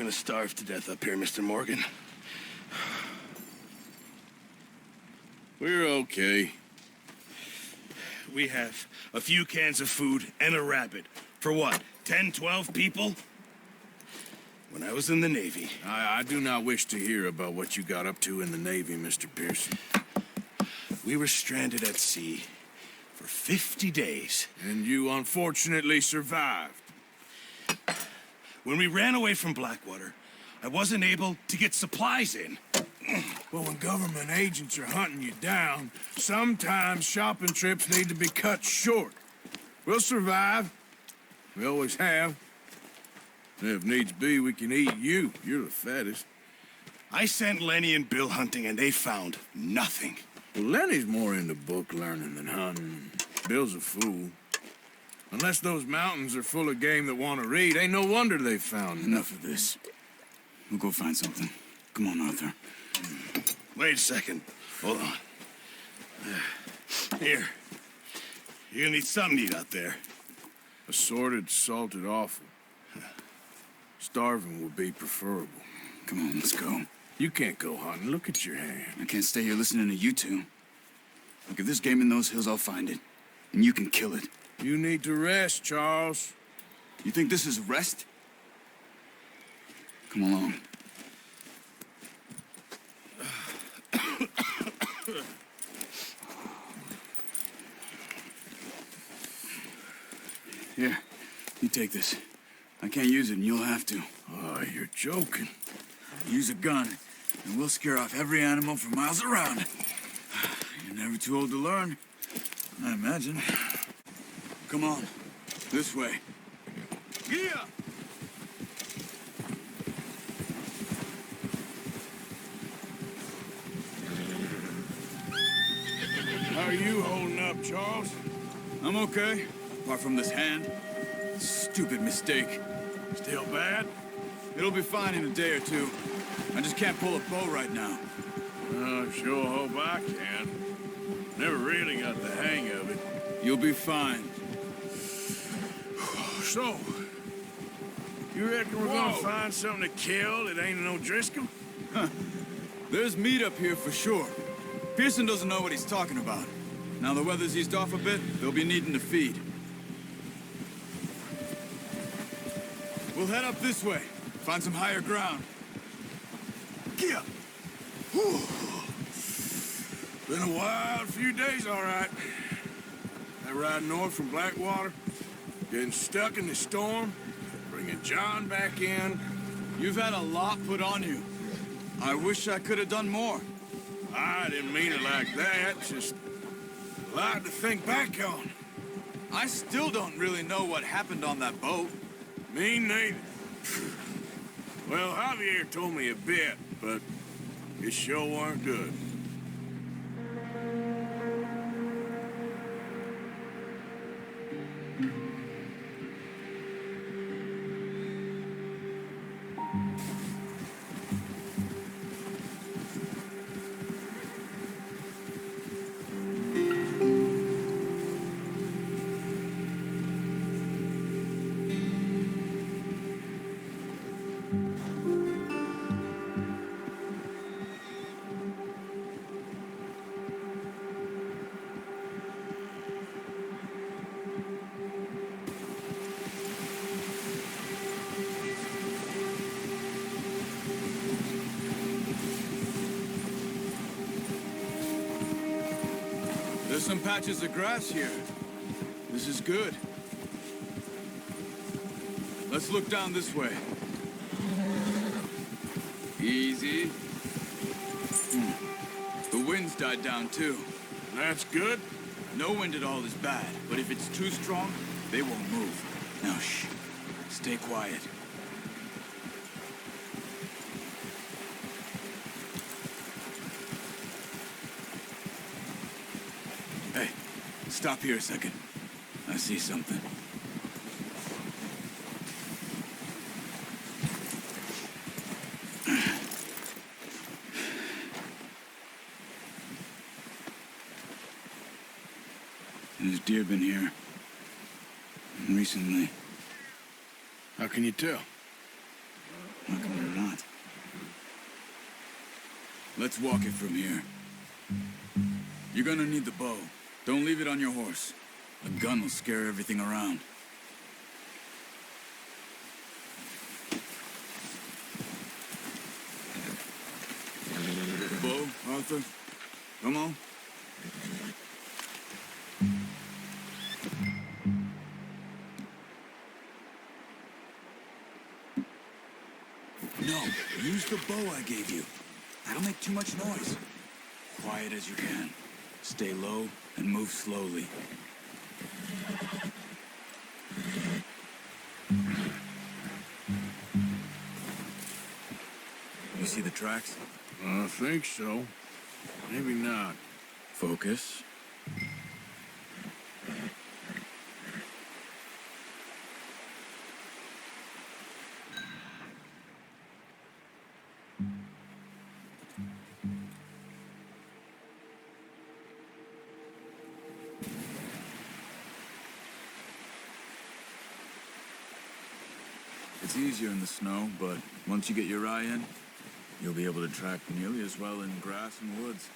gonna starve to death up here, Mr. Morgan. We're okay. We have a few cans of food and a rabbit. For what, 10, 12 people? When I was in the Navy... I do not wish to hear about what you got up to in the Navy, Mr. Pearson. We were stranded at sea for 50 days. And you unfortunately survived. When we ran away from Blackwater, I wasn't able to get supplies in. Well, when government agents are hunting you down, sometimes shopping trips need to be cut short. We'll survive. We always have. And if needs be, we can eat you. You're the fattest. I sent Lenny and Bill hunting, and they found nothing. Well, Lenny's more into book learning than hunting. Bill's a fool. Unless those mountains are full of game that want to read, ain't no wonder they found Enough of this. We'll go find something. Come on, Arthur. Wait a second. Hold on. Here. You're gonna need something to eat out there. Assorted, salted offal. Starving would be preferable. Come on, let's go. You can't go hunting. Look at your hand. I can't stay here listening to you two. Look, if there's game in those hills, I'll find it. And you can kill it. You need to rest, Charles. You think this is rest? Come along. Here, you take this. I can't use it, and you'll have to. Oh, you're joking. Use a gun, and we'll scare off every animal for miles around. You're never too old to learn, I imagine. Come on, this way. Yeah! How are you holding up, Charles? I'm okay, apart from this hand. Stupid mistake. Still bad? It'll be fine in a day or two. I just can't pull a bow right now. I sure hope I can. Never really got the hang of it. You'll be fine. So, you reckon we're gonna find something to kill that ain't no Driscoll? There's meat up here for sure. Pearson doesn't know what he's talking about. Now the weather's eased off a bit, they'll be needing to feed. We'll head up this way. Find some higher ground. Yeah. Been a wild few days, all right. That ride north from Blackwater, getting stuck in the storm, bringing John back in. You've had a lot put on you. I wish I could have done more. I didn't mean it like that, just a lot to think back on. I still don't really know what happened on that boat. Me neither. Well, Javier told me a bit, but it sure weren't good. There's some patches of grass here. This is good. Let's look down this way. Easy. The wind's died down too. That's good. No wind at all is bad, but if it's too strong, they won't move. Now shh. Stay quiet. Hey, stop here a second. I see something. There's deer been here. Recently. How can you tell? Look, Let's walk it from here. You're gonna need the bow. Don't leave it on your horse. A gun will scare everything around. The bow, Arthur? Come on. No, use the bow I gave you. That'll make too much noise. Quiet as you can. Stay low and move slowly. You see the tracks? I think so. Maybe not. Focus. It's easier in the snow, but once you get your eye in, you'll be able to track nearly as well in grass and woods.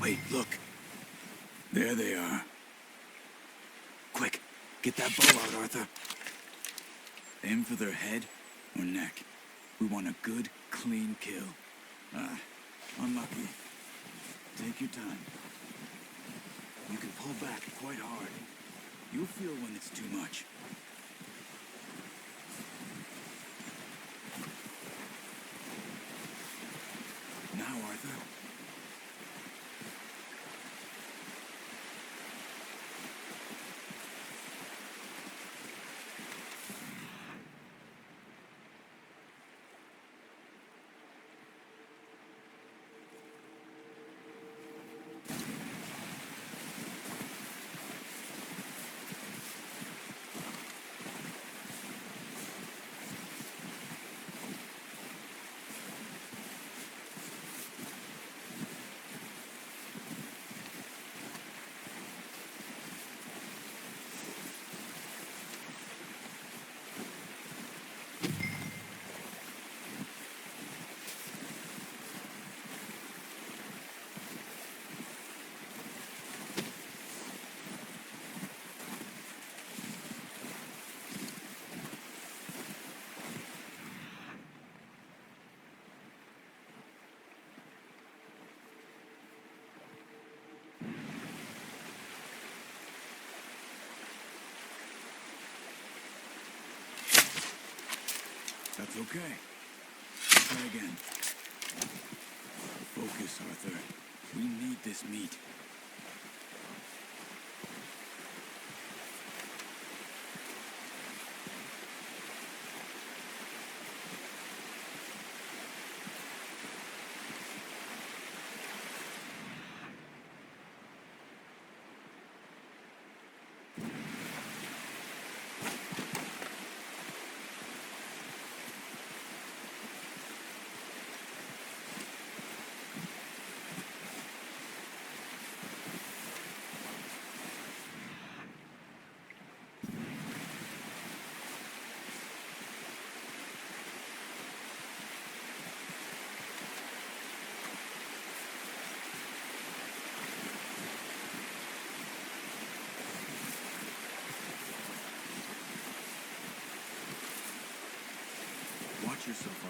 Wait, look. There they are. Quick, get that bow out, Arthur. Aim for their head or neck. We want a good, clean kill. Ah, unlucky. Take your time. You can pull back quite hard. You'll feel when it's too much. Now, Arthur. That's okay. Try again. Focus, Arthur. We need this meat.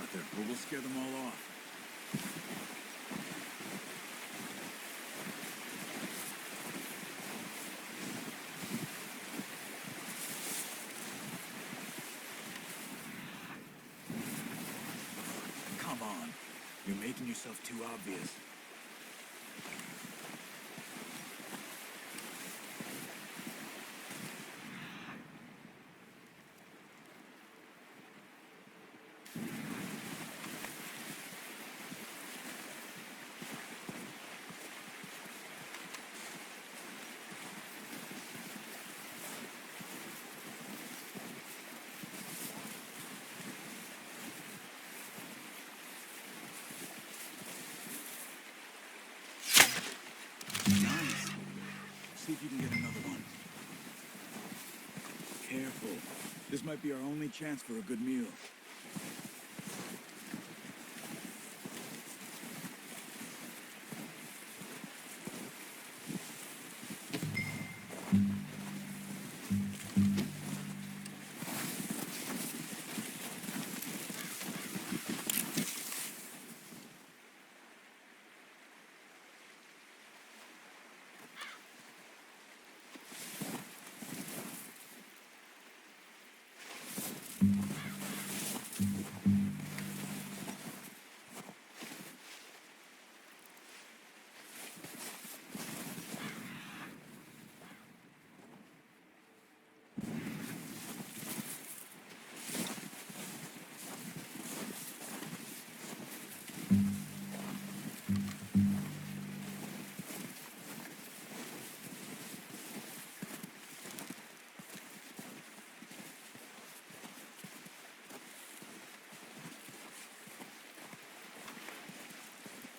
Arthur, but we'll scare them all off. Come on. You're making yourself too obvious. Nice. See if you can get another one. Careful. This might be our only chance for a good meal.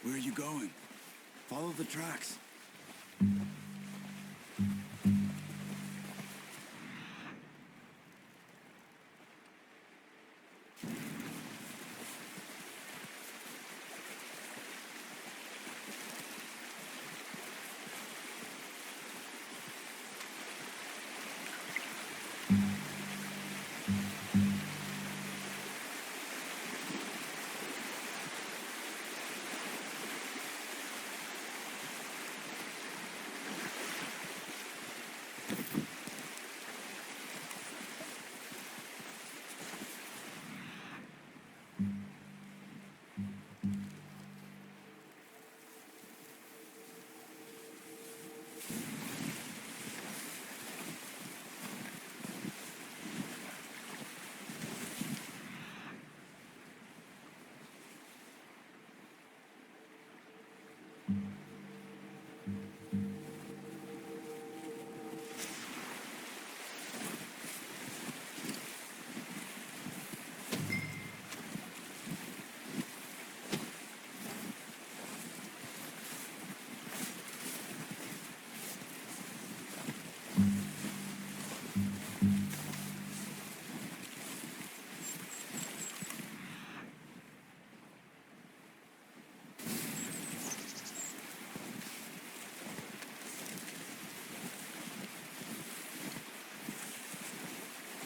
Where are you going? Follow the tracks.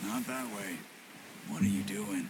Not that way. What are you doing?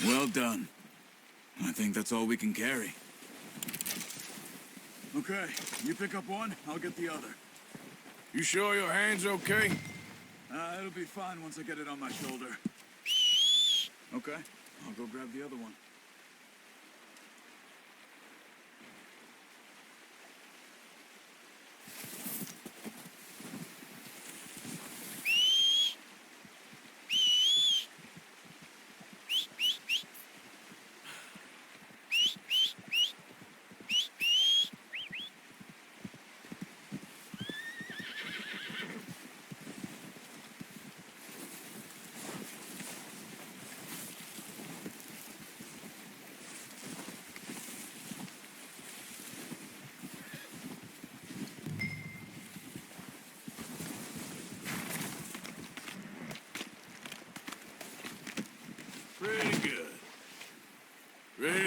Well done. I think that's all we can carry. Okay, you pick up one, I'll get the other. You sure your hand's okay? It'll be fine once I get it on my shoulder. Okay, I'll go grab the other one.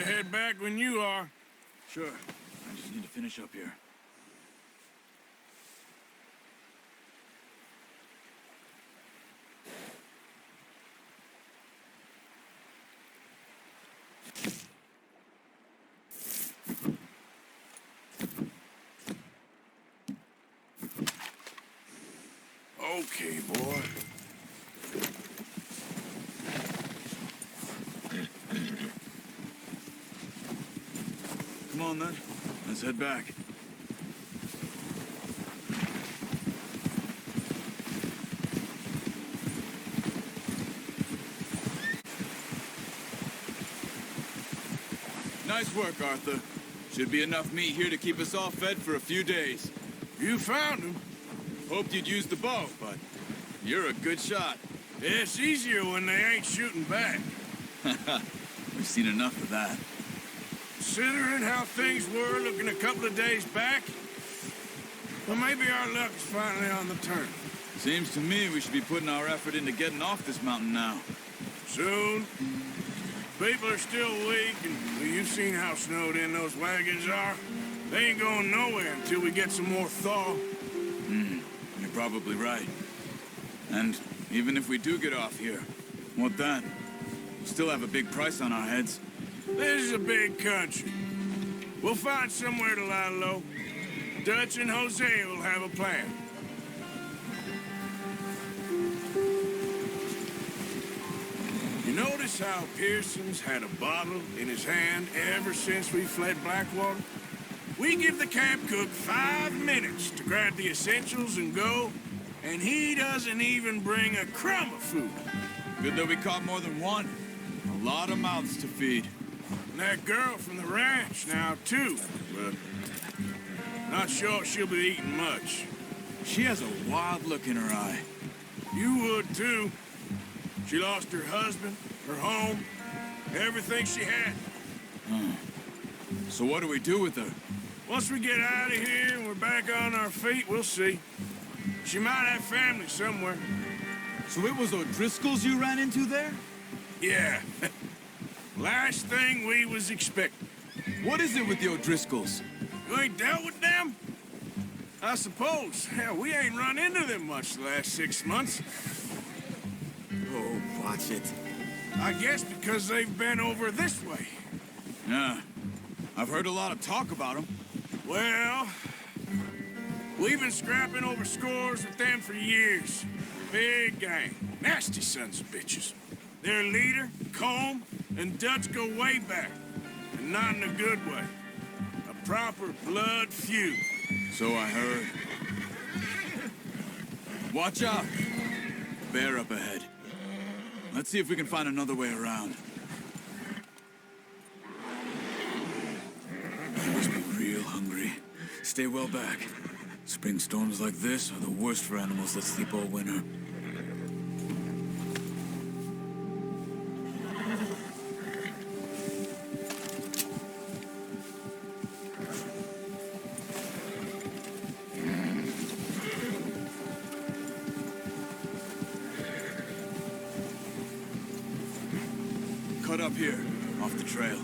head back when you are. Sure. I just need to finish up here. Okay, boy. Come on, then. Let's head back. Nice work, Arthur. Should be enough meat here to keep us all fed for a few days. You found him. Hoped you'd use the bow, but you're a good shot. It's easier when they ain't shooting back. We've seen enough of that. Considering how things were looking a couple of days back, well, maybe our luck's finally on the turn. Seems to me we should be putting our effort into getting off this mountain now. Soon. People are still weak, and well, you've seen how snowed in those wagons are. They ain't going nowhere until we get some more thaw. You're probably right. And even if we do get off here, what then? We still have a big price on our heads. This is a big country. We'll find somewhere to lie low. Dutch and Hosea will have a plan. You notice how Pearson's had a bottle in his hand ever since we fled Blackwater? We give the camp cook 5 minutes to grab the essentials and go, and he doesn't even bring a crumb of food. Good that we caught more than one. A lot of mouths to feed. And that girl from the ranch now, too, but not sure she'll be eating much. She has a wild look in her eye. You would, too. She lost her husband, her home, everything she had. So what do we do with her? Once we get out of here and we're back on our feet, we'll see. She might have family somewhere. So it was O'Driscoll's you ran into there? Yeah. Last thing we was expecting. What is it with the O'Driscolls? You ain't dealt with them? I suppose. Hell, we ain't run into them much the last 6 months. Oh, watch it. I guess because they've been over this way. Yeah. I've heard a lot of talk about them. Well, we've been scrapping over scores with them for years. Big gang. Nasty sons of bitches. Their leader, Colm, and Dutch go way back. And not in a good way. A proper blood feud. So I heard. Watch out. Bear up ahead. Let's see if we can find another way around. I must be real hungry. Stay well back. Spring storms like this are the worst for animals that sleep all winter. Cut up here, off the trail.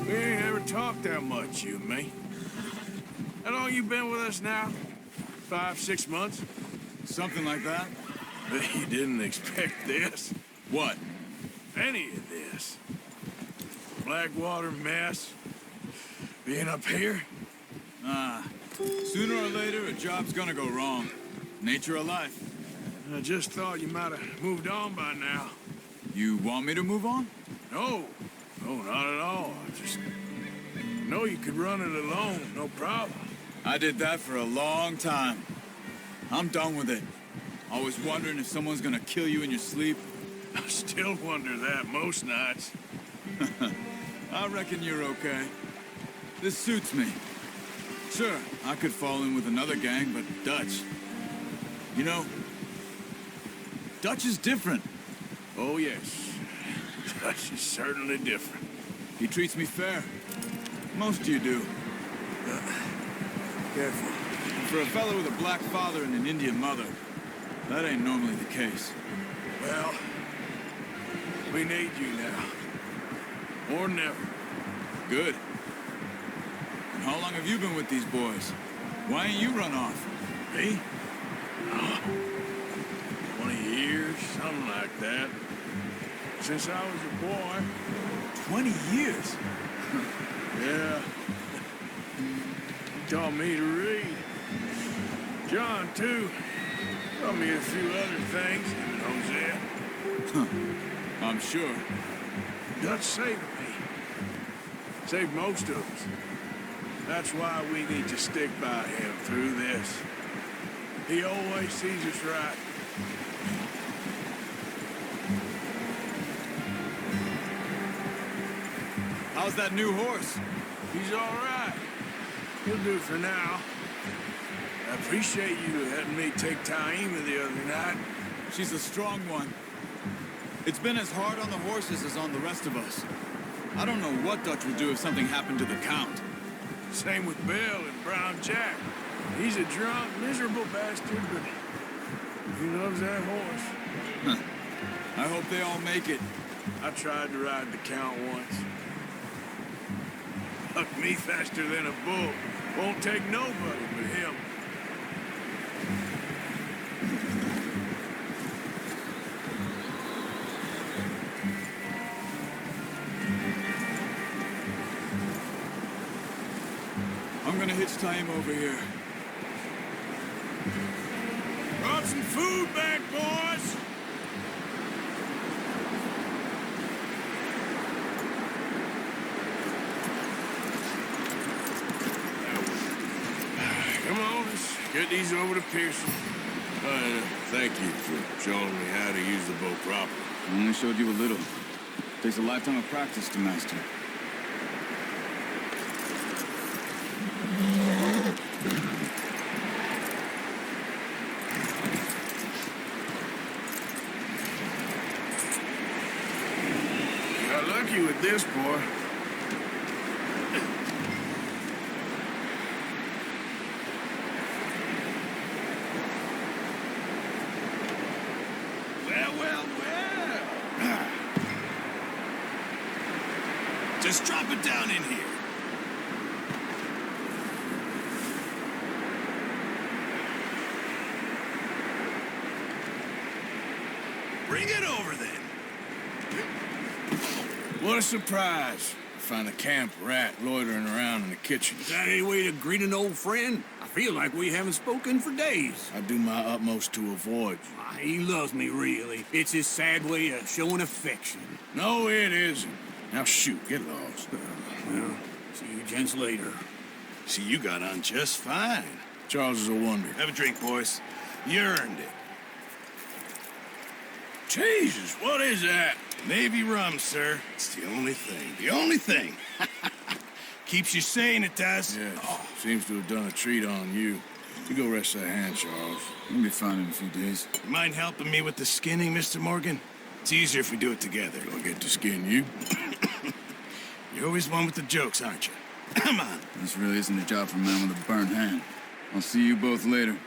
We ain't ever talked that much, you and me. How long you been with us now? 5, 6 months? Something like that? Bet you didn't expect this. What? Any of this. Blackwater mess. Being up here. Sooner or later, a job's gonna go wrong. Nature of life. I just thought you might have moved on by now. You want me to move on? No. No, not at all. I just know you could run it alone, no problem. I did that for a long time. I'm done with it. Always wondering if someone's gonna kill you in your sleep. I still wonder that most nights. I reckon you're okay. This suits me. Sure, I could fall in with another gang, but Dutch. You know, Dutch is different. Oh, yes. Dutch is certainly different. He treats me fair. Most of you do. Careful. For a fellow with a black father and an Indian mother, that ain't normally the case. Well, we need you now. Or never. Good. And how long have you been with these boys? Why ain't you run off? Me? 20 years, something like that. Since I was a boy. 20 years? Yeah. He taught me to read. John, too. Taught me a few other things, him and Hosea. I'm sure. Dutch saved me. Saved most of us. That's why we need to stick by him through this. He always sees us right. How's that new horse? He's all right. He'll do for now. I appreciate you letting me take Taima the other night. She's a strong one. It's been as hard on the horses as on the rest of us. I don't know what Dutch would do if something happened to the Count. Same with Bill and Brown Jack. He's a drunk, miserable bastard, but he loves that horse. I hope they all make it. I tried to ride the Count once. Hucked me faster than a bull. Won't take nobody but him. I'm gonna hitch time over here. Brought some food back, boys! Come on, let's get these over to Pearson. Thank you for showing me how to use the bow properly. I only showed you a little. Takes a lifetime of practice to master. Got lucky with this, boy. Well. Just drop it down in here. Bring it over then. What a surprise. Find a camp rat loitering around in the kitchen. Is that any way to greet an old friend? I feel like we haven't spoken for days. I do my utmost to avoid you. He loves me, really. It's his sad way of showing affection. No, it isn't. Now shoot, get lost. Well, see you gents later. See, you got on just fine. Charles is a wonder. Have a drink, boys. You earned it. Jesus, what is that? Navy rum, sir. It's the only thing. The only thing. Keeps you sane, it does. Yes, seems to have done a treat on you. You go rest that hand, Charles. You'll be fine in a few days. You mind helping me with the skinning, Mr. Morgan? It's easier if we do it together. Do I get to skin you? You're always one with the jokes, aren't you? Come on. This really isn't a job for a man with a burnt hand. I'll see you both later.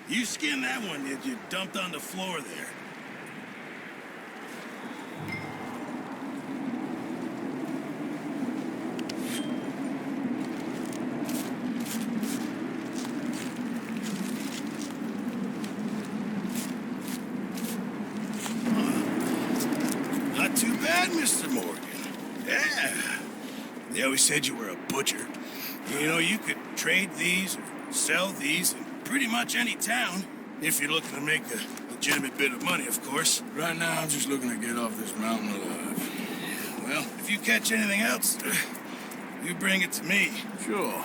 You skinned that one that you dumped on the floor there. Not too bad, Mr. Morgan. Yeah. They always said you were a butcher. You know, you could trade these or sell these in pretty much any town, if you're looking to make a legitimate bit of money, of course. Right now, I'm just looking to get off this mountain alive. Well, if you catch anything else, you bring it to me. Sure.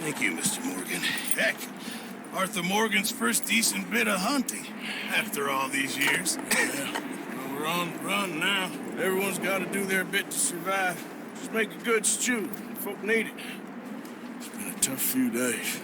Thank you, Mr. Morgan. Heck, Arthur Morgan's first decent bit of hunting after all these years. Yeah. Well, we're on the run now. Everyone's got to do their bit to survive. Just make a good stew. Folk need it. It's been a tough few days.